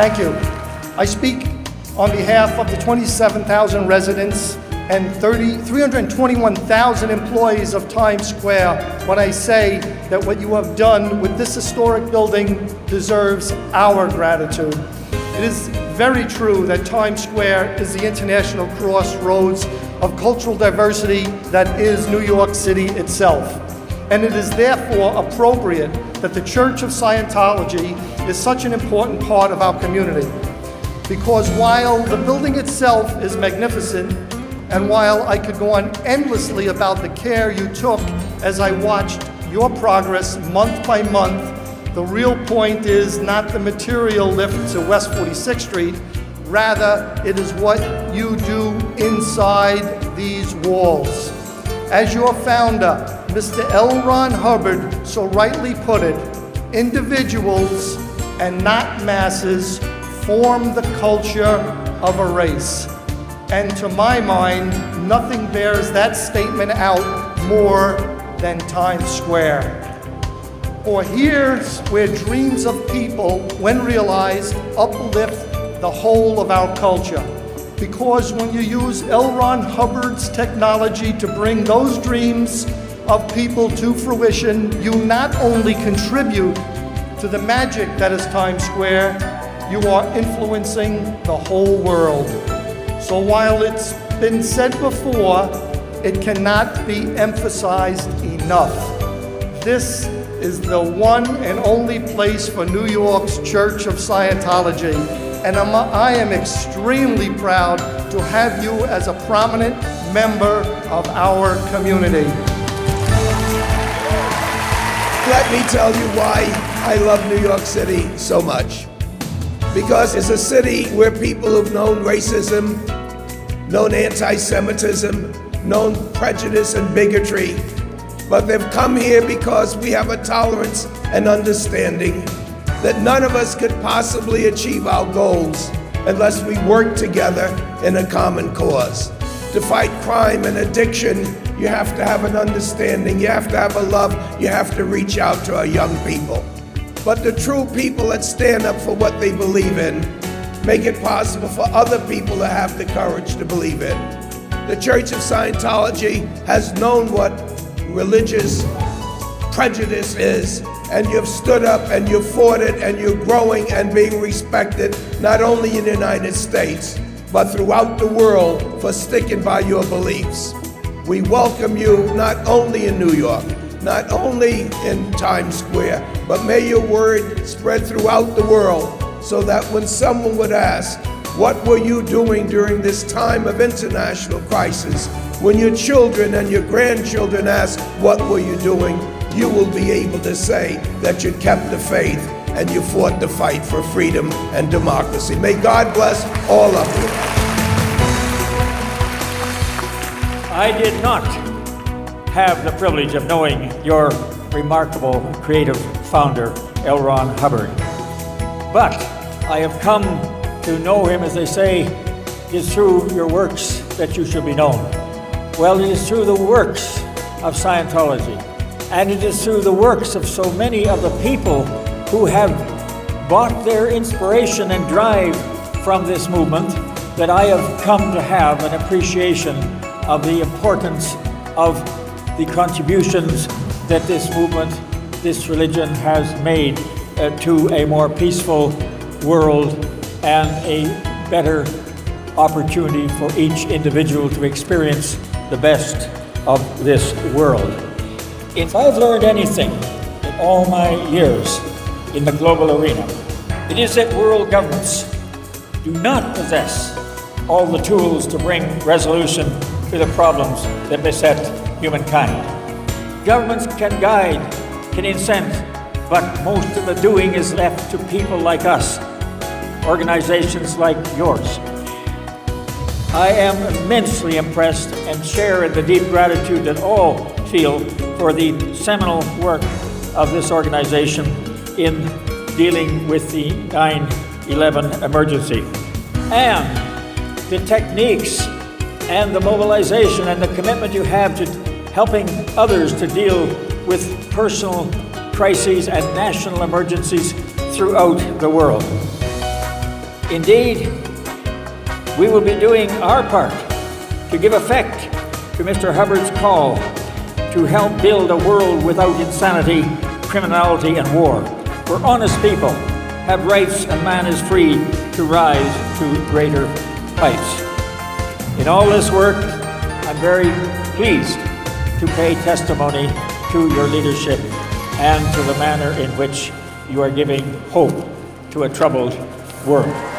Thank you. I speak on behalf of the 27,000 residents and 321,000 employees of Times Square when I say that what you have done with this historic building deserves our gratitude. It is very true that Times Square is the international crossroads of cultural diversity that is New York City itself. And it is therefore appropriate that the Church of Scientology is such an important part of our community. Because while the building itself is magnificent, and while I could go on endlessly about the care you took as I watched your progress month by month, the real point is not the material lift to West 46th Street, rather it is what you do inside these walls. As your founder, Mr. L. Ron Hubbard so rightly put it, individuals and not masses form the culture of a race. And to my mind, nothing bears that statement out more than Times Square. For here's where dreams of people, when realized, uplift the whole of our culture. Because when you use L. Ron Hubbard's technology to bring those dreams of people to fruition, you not only contribute to the magic that is Times Square, you are influencing the whole world. So while it's been said before, it cannot be emphasized enough. This is the one and only place for New York's Church of Scientology, and I am extremely proud to have you as a prominent member of our community. Let me tell you why I love New York City so much. Because it's a city where people have known racism, known anti-Semitism, known prejudice and bigotry, but they've come here because we have a tolerance and understanding that none of us could possibly achieve our goals unless we work together in a common cause. To fight crime and addiction, you have to have an understanding, you have to have a love, you have to reach out to our young people. But the true people that stand up for what they believe in make it possible for other people to have the courage to believe in. The Church of Scientology has known what religious prejudice is, and you've stood up and you've fought it, and you're growing and being respected, not only in the United States, but throughout the world for sticking by your beliefs. We welcome you not only in New York, not only in Times Square, but may your word spread throughout the world so that when someone would ask, what were you doing during this time of international crisis? When your children and your grandchildren ask, what were you doing? You will be able to say that you kept the faith and you fought the fight for freedom and democracy. May God bless all of you. I did not have the privilege of knowing your remarkable creative founder, L. Ron Hubbard. But I have come to know him, as they say, it is through your works that you should be known. Well, it is through the works of Scientology, and it is through the works of so many of the people who have bought their inspiration and drive from this movement that I have come to have an appreciation of the importance of the contributions that this movement, this religion has made to a more peaceful world and a better opportunity for each individual to experience the best of this world. If I've learned anything in all my years in the global arena, it is that world governments do not possess all the tools to bring resolution to the problems that beset humankind. Governments can guide, can incent, but most of the doing is left to people like us, organizations like yours. I am immensely impressed and share in the deep gratitude that all feel for the seminal work of this organization in dealing with the 9/11 emergency. And the techniques and the mobilization and the commitment you have to helping others to deal with personal crises and national emergencies throughout the world. Indeed, we will be doing our part to give effect to Mr. Hubbard's call to help build a world without insanity, criminality, and war, where honest people have rights and man is free to rise to greater heights. In all this work, I'm very pleased to pay testimony to your leadership and to the manner in which you are giving hope to a troubled world.